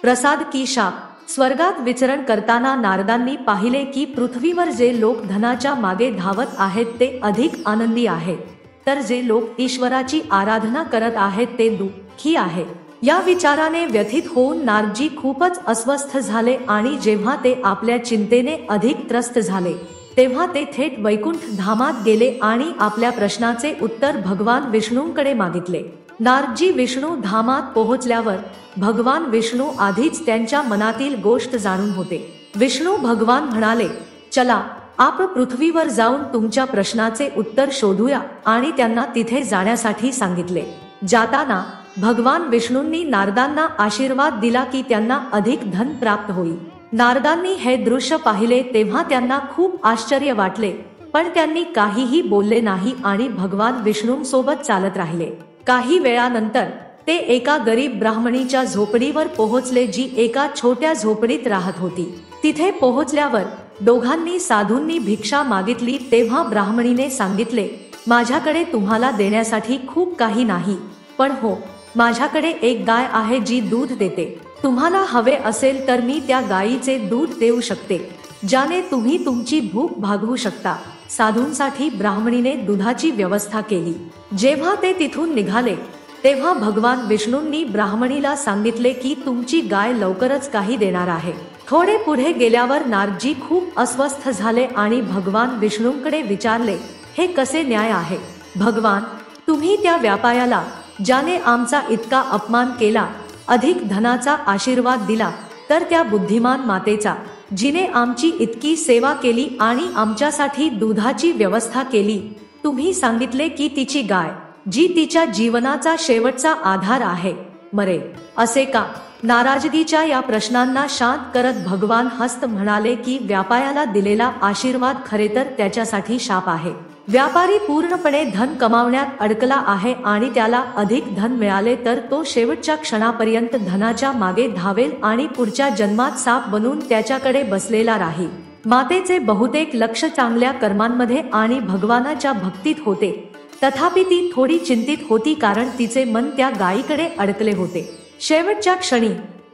प्रसाद की शाप। स्वर्गात विचरण करताना नारदांनी पाहिले की पृथ्वीवर जे लोक धनाच्या मागे धावत आहेत ते अधिक आनंदी आहेत, तर जे लोक ईश्वराची आराधना करत आहेत ते दुःखी आहेत. या विचाराने व्यथित होऊन नारदजी खूपच अस्वस्थ झाले आणि जेव्हा ते आपल्या चिंतेने अधिक त्रस्त झाले तेव्हा ते थेट वैकुंठ धामात गेले आणि आपल्या प्रश्नाचे उत्तर भगवान विष्णूंकडे मागितले. नारदजी विष्णू धामात पोहोचल्यावर भगवान विष्णू आधीच त्यांच्या मनातील गोष्ट जाणून होते. विष्णू भगवान म्हणाले, चला आपण पृथ्वीवर जाऊन तुमच्या प्रश्नाचे उत्तर शोधूया आणि त्यांना तिथे जाण्यासाठी सांगितले. जाताना भगवान विष्णूंनी नारदांना आशीर्वाद दिला की त्यांना अधिक धन प्राप्त होईल. नारदांनी हे दृश्य पाहिले तेव्हा त्यांना खूप आश्चर्य वाटले, पण त्यांनी काहीही बोलले नाही आणि भगवान विष्णूंसोबत चालत राहिले. काही वेळानंतर ते एका गरीब ब्राह्मणीच्या झोपडीवर पोहोचले जी एका छोट्या झोपडीत राहत होती. तिथे पोहोचल्यावर दोघांनी साधूंनी भिक्षा मागितली तेव्हा ब्राह्मणीने सांगितले, माझ्याकडे तुम्हाला देण्यासाठी खूप काही नाही, पण हो, माझ्याकडे एक गाय आहे जी दूध देते. तुम्हाला हवे असेल तर मी त्या गायीचे दूध देऊ शकते, ज्याने तुम्ही तुमची भूक भागवू शकता. साधूंसाठी ब्राह्मणीने दुधाची व्यवस्था केली. जेव्हा ते तिथून निघाले तेव्हा भगवान विष्णूंनी ब्राह्मणीला सांगितले की तुमची गाय लवकरच काही देणार आहे. थोडे पुढे गेल्यावर नारदजी खूप अस्वस्थ झाले आणि भगवान विष्णूंकडे विचारले, हे कसे न्याय आहे भगवान? तुम्ही त्या व्यापाऱ्याला, ज्याने आमचा इतका अपमान केला, अधिक धनाचा आशीर्वाद दिला, तर त्या बुद्धिमान मातेचा, जिने आमची इतकी सेवा केली आणि आमच्यासाठी दुधाची व्यवस्था केली, तुम्ही सांगितले की तिची गाय, जी तिच्या जीवनाचा शेवटचा आधार आहे, मरे. असे का? नाराजगीच्या या प्रश्नांना शांत करत भगवान हस्त म्हणाले की व्यापाऱ्याला दिलेला आशीर्वाद खरे तर त्याच्यासाठी शाप आहे. व्यापारी पूर्णपणे धन कमावण्यात अडकला आहे आणि त्याला अधिक धन मिळाले तर तो शेवटच्या क्षणापर्यंत धनाच्या मागे धावेल आणि पुढच्या जन्मात साप बनून त्याच्याकडे बसलेला राहील. मातेचे बहुतेक लक्ष चांगल्या कर्मांमध्ये आणि भगवानाच्या भक्तीत होते, तथापि ती थोडी चिंतित होती कारण तिचे मन त्या गायीकडे अडकले होते. शेवटच्या क्षणी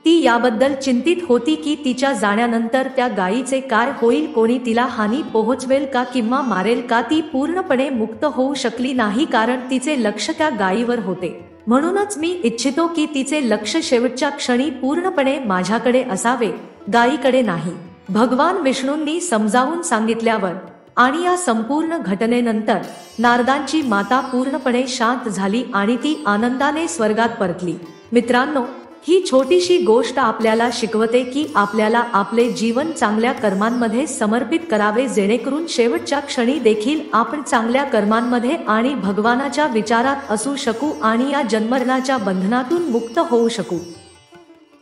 ती याबद्दल चिंतित होती की तिच्या जाण्यानंतर त्या गायीचे काय होईल, कोणी तिला हानी पोहोचवेल का किंवा मारेल का. ती पूर्णपणे मुक्त होऊ शकली नाही कारण तिचे लक्ष त्या गायीवर होते. म्हणूनच मी इच्छितो की तिचे लक्ष शेवटच्या क्षणी पूर्णपणे माझ्याकडे असावे, गायीकडे नाही. भगवान विष्णूंनी समजावून सांगितल्यावर आणि या संपूर्ण घटनेनंतर नारदांची माता पूर्णपणे शांत झाली आणि ती आनंदाने स्वर्गात परतली. मित्रांनो, ही छोटीशी गोष्ट आपल्याला शिकवते की आपल्याला आपले जीवन चांगल्या कर्मांमध्ये समर्पित करावे, जेणेकरून शेवटच्या क्षणी देखील आपण चांगल्या कर्मांमध्ये आणि भगवानाच्या विचारात असू शकू आणि या जन्मरणाच्या बंधनातून मुक्त होऊ शकू.